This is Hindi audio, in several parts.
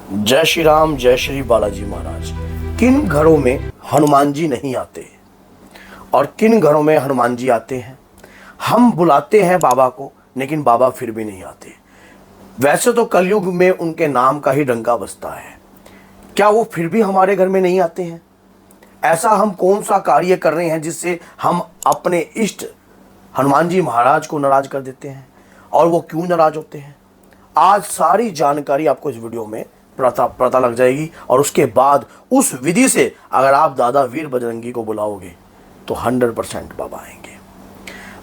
जय श्री राम, जय श्री बालाजी महाराज। किन घरों में हनुमान जी नहीं आते और किन घरों में हनुमान जी आते हैं? हम बुलाते हैं बाबा को, लेकिन बाबा फिर भी नहीं आते। वैसे तो कलयुग में उनके नाम का ही डंका बजता है, क्या वो फिर भी हमारे घर में नहीं आते हैं? ऐसा हम कौन सा कार्य कर रहे हैं जिससे हम अपने इष्ट हनुमान जी महाराज को नाराज कर देते हैं, और वो क्यों नाराज होते हैं? आज सारी जानकारी आपको इस वीडियो में पता लग जाएगी। और उसके बाद उस विधि से अगर आप दादा वीर बजरंगी को बुलाओगे तो 100% बाबा आएंगे।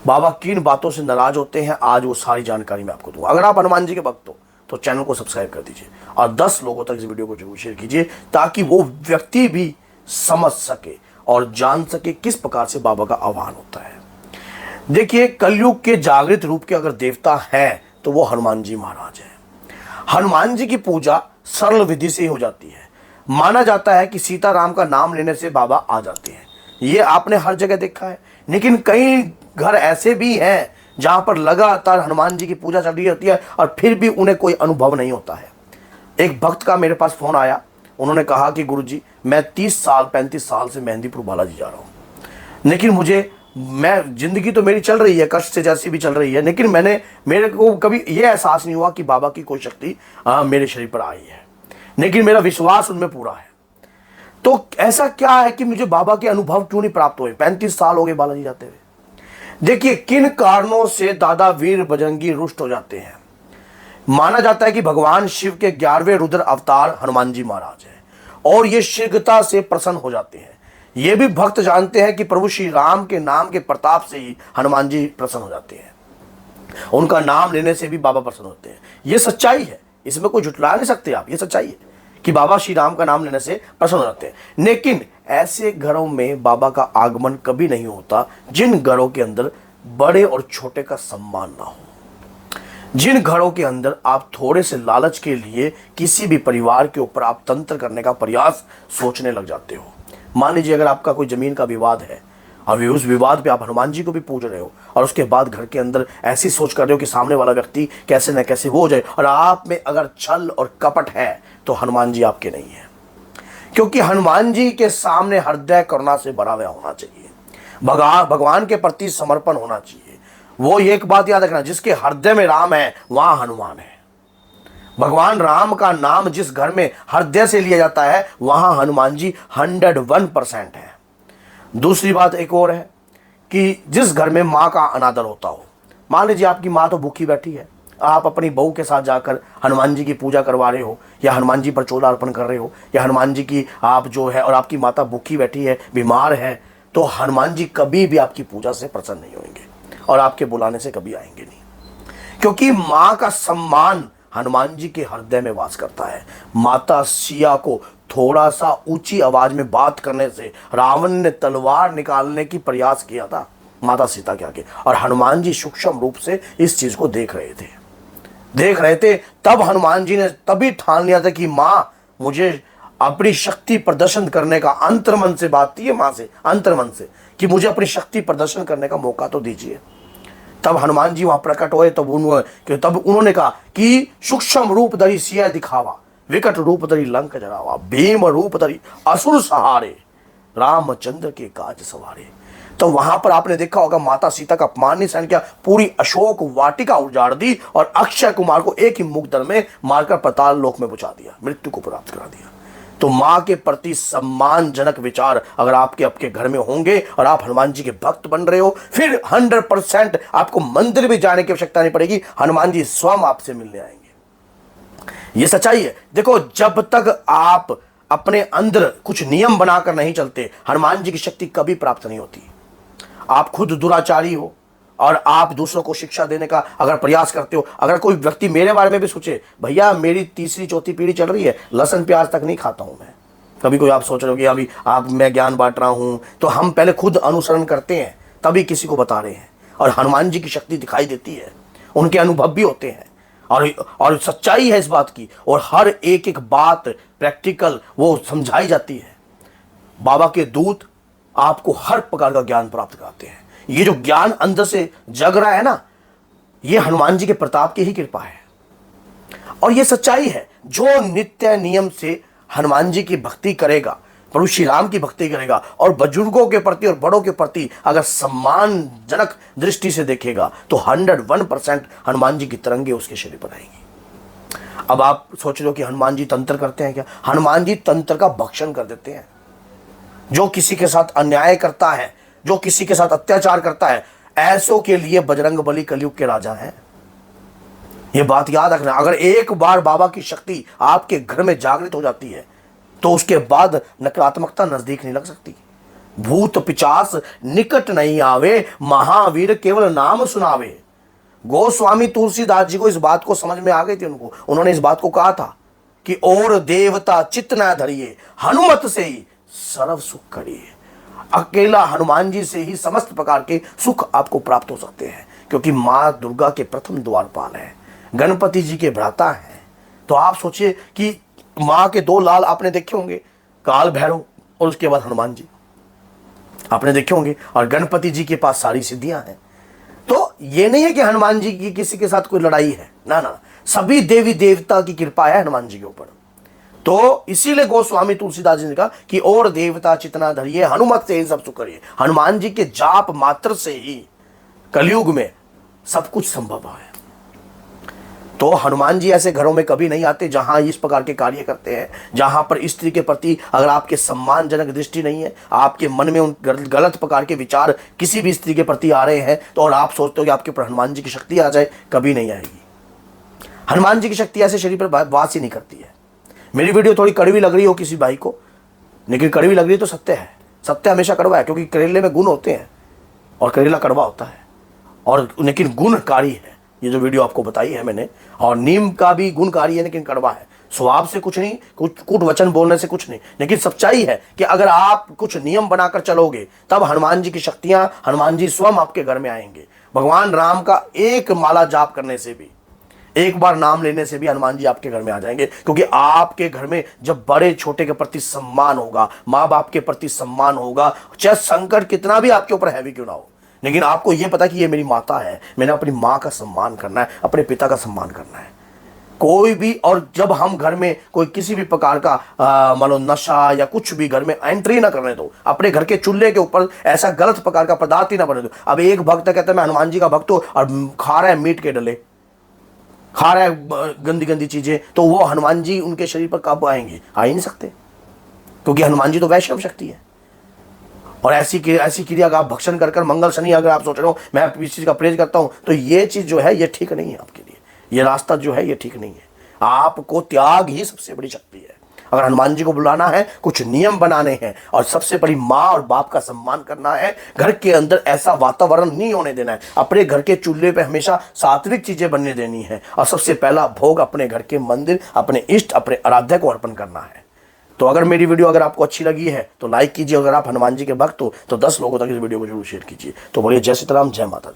बाबा किन बातों से नाराज होते हैं, आज वो सारी जानकारी मैं आपको दूंगा। अगर आप हनुमान जी के भक्त हो तो चैनल को सब्सक्राइब कर दीजिए और 10 लोगों तक इस वीडियो को जरूर शेयर कीजिए, ताकि वो व्यक्ति भी समझ सके और जान सके किस प्रकार से बाबा का आह्वान होता है। देखिए, कलयुग के जागृत रूप के अगर देवता हैं तो वो हनुमान जी महाराज हैं। हनुमान जी की पूजा सरल विधि से हो जाती है। माना जाता है कि सीताराम का नाम लेने से बाबा आ जाते हैं। ये आपने हर जगह देखा है, लेकिन कई घर ऐसे भी हैं जहां पर लगातार हनुमान जी की पूजा चल रही होती है और फिर भी उन्हें कोई अनुभव नहीं होता है। एक भक्त का मेरे पास फोन आया, उन्होंने कहा कि गुरुजी, मैं 35 साल से मेहंदीपुर बालाजी जा रहा हूं, लेकिन मैं जिंदगी तो मेरी चल रही है, कष्ट से जैसी भी चल रही है, लेकिन मेरे को कभी यह एहसास नहीं हुआ कि बाबा की कोई शक्ति मेरे शरीर पर आई है, लेकिन मेरा विश्वास उनमें पूरा है। तो ऐसा क्या है कि मुझे बाबा के अनुभव क्यों नहीं प्राप्त हुए? 35 साल हो गए बालाजी जाते हुए। देखिए, किन कारणों से दादा वीर बजरंगी रुष्ट हो जाते हैं। माना जाता है कि भगवान शिव के 11वें रुद्र अवतार हनुमान जी महाराज हैं, और ये शीघ्रता से प्रसन्न हो जाते हैं। ये भी भक्त जानते हैं कि प्रभु श्री राम के नाम के प्रताप से ही हनुमान जी प्रसन्न हो जाते हैं। उनका नाम लेने से भी बाबा प्रसन्न होते हैं। ये सच्चाई है, इसमें कोई झुटला नहीं सकते आप। ये सच्चाई है कि बाबा श्री राम का नाम लेने से प्रसन्न हो जाते हैं। लेकिन ऐसे घरों में बाबा का आगमन कभी नहीं होता जिन घरों के अंदर बड़े और छोटे का सम्मान ना हो, जिन घरों के अंदर आप थोड़े से लालच के लिए किसी भी परिवार के ऊपर आप तंत्र करने का प्रयास सोचने लग जाते हो। मान लीजिए, अगर आपका कोई जमीन का विवाद है और उस विवाद पे आप हनुमान जी को भी पूज रहे हो, और उसके बाद घर के अंदर ऐसी सोच कर रहे हो कि सामने वाला व्यक्ति कैसे न कैसे हो जाए, और आप में अगर छल और कपट है तो हनुमान जी आपके नहीं है। क्योंकि हनुमान जी के सामने हृदय करुणा से भरा हुआ होना चाहिए, भगवान के प्रति समर्पण होना चाहिए। वो एक बात याद रखना, जिसके हृदय में राम है वहां हनुमान है। भगवान राम का नाम जिस घर में हृदय से लिया जाता है वहां हनुमान जी 101% है। दूसरी बात एक और है कि जिस घर में माँ का अनादर होता हो, मान लीजिए आपकी माँ तो भूखी बैठी है, आप अपनी बहू के साथ जाकर हनुमान जी की पूजा करवा रहे हो, या हनुमान जी पर चोला अर्पण कर रहे हो, या हनुमान जी की आप जो है, और आपकी माता भूखी बैठी है, बीमार है, तो हनुमान जी कभी भी आपकी पूजा से प्रसन्न नहीं होंगे और आपके बुलाने से कभी आएंगे नहीं। क्योंकि माँ का सम्मान हनुमान जी के हृदय में वास करता है। माता सिया को थोड़ा सा ऊंची आवाज में बात करने से रावण ने तलवार निकालने की प्रयास किया था माता सीता के आगे, और हनुमान जी सूक्ष्म रूप से इस चीज को देख रहे थे। तब हनुमान जी ने तभी ठान लिया था कि माँ, मुझे अपनी शक्ति प्रदर्शन करने का, अंतर्मन से बात थी माँ से, अंतर्मन से, कि मुझे अपनी शक्ति प्रदर्शन करने का मौका तो दीजिए। तब हनुमान जी वहां प्रकट हुए। तब उन्होंने कहा कि सूक्ष्म रूप धरी सिया दिखावा, विकट रूप धरी लंक जरावा, भीम रूप धरी असुर सहारे, रामचंद्र के काज सवारे। तो वहां पर आपने देखा होगा, माता सीता का अपमान नहीं सहन किया, पूरी अशोक वाटिका उजाड़ दी और अक्षय कुमार को एक ही मुकदर में मारकर पाताल लोक में पहुंचा दिया, मृत्यु को प्राप्त करा दिया। तो माँ के प्रति सम्मानजनक विचार अगर आपके घर में होंगे और आप हनुमान जी के भक्त बन रहे हो, फिर 100% आपको मंदिर भी जाने की आवश्यकता नहीं पड़ेगी, हनुमान जी स्वयं आपसे मिलने आएंगे। ये सच्चाई है। देखो, जब तक आप अपने अंदर कुछ नियम बनाकर नहीं चलते, हनुमान जी की शक्ति कभी प्राप्त नहीं होती। आप खुद दुराचारी हो और आप दूसरों को शिक्षा देने का अगर प्रयास करते हो, अगर कोई व्यक्ति मेरे बारे में भी सोचे, भैया मेरी 3री-4थी पीढ़ी चल रही है, लहसुन प्याज तक नहीं खाता हूं मैं, कभी कोई आप सोच रहे हो कि अभी मैं ज्ञान बांट रहा हूं, तो हम पहले खुद अनुसरण करते हैं तभी किसी को बता रहे हैं। और हनुमान जी की शक्ति दिखाई देती है, उनके अनुभव भी होते हैं, और सच्चाई है इस बात की, और हर एक बात प्रैक्टिकल वो समझाई जाती है। बाबा के दूत आपको हर प्रकार का ज्ञान प्राप्त कराते हैं। ये जो ज्ञान अंदर से जग रहा है ना, ये हनुमान जी के प्रताप की ही कृपा है। और ये सच्चाई है, जो नित्य नियम से हनुमान जी की भक्ति करेगा, प्रभु श्री राम की भक्ति करेगा और बुजुर्गों के प्रति और बड़ों के प्रति अगर सम्मानजनक दृष्टि से देखेगा तो 101% हनुमान जी की तरंगे उसके शरीर पर आएंगी। अब आप सोच रहे हो कि हनुमान जी तंत्र करते हैं क्या? हनुमान जी तंत्र का भक्षण कर देते हैं। जो किसी के साथ अन्याय करता है, जो किसी के साथ अत्याचार करता है, ऐसों के लिए बजरंग बली कलयुग के राजा हैं। ये बात याद रखना। अगर एक बार बाबा की शक्ति आपके घर में जागृत हो जाती है तो उसके बाद नकारात्मकता नजदीक नहीं लग सकती। भूत पिचास निकट नहीं आवे, महावीर केवल नाम सुनावे। गोस्वामी तुलसीदास जी को इस बात को समझ में आ गई थी। उन्होंने इस बात को कहा था कि और देवता चित्त न धरिए, हनुमत से ही सर्व सुख करिए। अकेला हनुमान जी से ही समस्त प्रकार के सुख आपको प्राप्त हो सकते हैं, क्योंकि मां दुर्गा के प्रथम द्वारपाल है, गणपति जी के भ्राता हैं। तो आप सोचिए कि मां के दो लाल आपने देखे होंगे, काल भैरव और उसके बाद हनुमान जी आपने देखे होंगे, और गणपति जी के पास सारी सिद्धियां हैं। तो ये नहीं है कि हनुमान जी की किसी के साथ कोई लड़ाई है, ना ना, सभी देवी देवता की कृपा है हनुमान जी के ऊपर। तो इसीलिए गोस्वामी तुलसीदास जी ने कहा कि और देवता चितना धरिए, हनुमत से ही सब सुख करिए। हनुमान जी के जाप मात्र से ही कलयुग में सब कुछ संभव है। तो हनुमान जी ऐसे घरों में कभी नहीं आते जहां इस प्रकार के कार्य करते हैं, जहां पर स्त्री के प्रति अगर आपके सम्मानजनक दृष्टि नहीं है, आपके मन में उन गलत प्रकार के विचार किसी भी स्त्री के प्रति आ रहे हैं, तो और आप सोचते हो कि आपके ऊपर हनुमान जी की शक्ति आ जाए, कभी नहीं आएगी। हनुमान जी की शक्ति ऐसे शरीर पर वास ही नहीं करती है। मेरी वीडियो थोड़ी कड़वी लग रही हो किसी भाई को, लेकिन कड़वी लग रही है तो सत्य है। सत्य हमेशा कड़वा है, क्योंकि करेले में गुण होते हैं और करेला कड़वा होता है, और लेकिन गुणकारी है। ये जो वीडियो आपको बताई है मैंने, और नीम का भी गुणकारी है लेकिन कड़वा है। स्वभाव से कुछ नहीं, कुछ कूट वचन बोलने से कुछ नहीं, लेकिन सच्चाई है कि अगर आप कुछ नियम बनाकर चलोगे तब हनुमान जी की शक्तियां, हनुमान जी स्वयं आपके घर में आएंगे। भगवान राम का एक माला जाप करने से भी, एक बार नाम लेने से भी हनुमान जी आपके घर में आ जाएंगे, क्योंकि आपके घर में जब बड़े छोटे के प्रति सम्मान होगा, माँ बाप के प्रति सम्मान होगा, चाहे संकट कितना भी आपके ऊपर हैवी क्यों ना हो, लेकिन आपको यह पता कि ये मेरी माता है, मैंने अपनी माँ का सम्मान करना है, अपने पिता का सम्मान करना है। कोई भी, और जब हम घर में कोई किसी भी प्रकार का मान लो नशा या कुछ भी घर में एंट्री ना करने दो, अपने घर के चूल्हे के ऊपर ऐसा गलत प्रकार का पदार्थ ही ना बने दो। अब एक भक्त कहता है मैं हनुमान जी का भक्त हूं और खा रहा है मीट के डले, खा रहा है गंदी गंदी चीजें, तो वो हनुमान जी उनके शरीर पर कब आएंगे? आ ही नहीं सकते, क्योंकि हनुमान जी तो वैष्णव शक्ति है। और ऐसी क्रिया का आप भक्षण कर मंगल शनि अगर आप सोच रहे हो मैं इस चीज का प्रेज करता हूं, तो ये चीज जो है ये ठीक नहीं है आपके लिए। ये रास्ता जो है ये ठीक नहीं है। आपको त्याग ही सबसे बड़ी शक्ति है। अगर हनुमान जी को बुलाना है, कुछ नियम बनाने हैं, और सबसे बड़ी माँ और बाप का सम्मान करना है, घर के अंदर ऐसा वातावरण नहीं होने देना है, अपने घर के चूल्हे पे हमेशा सात्विक चीजें बनने देनी है, और सबसे पहला भोग अपने घर के मंदिर, अपने इष्ट, अपने आराध्य को अर्पण करना है। तो अगर मेरी वीडियो अगर आपको अच्छी लगी है तो लाइक कीजिए, अगर आप हनुमान जी के भक्त हो तो 10 लोगों तक इस वीडियो को जरूर शेयर कीजिए। तो बोलिए जय सीताराम, जय माता दी।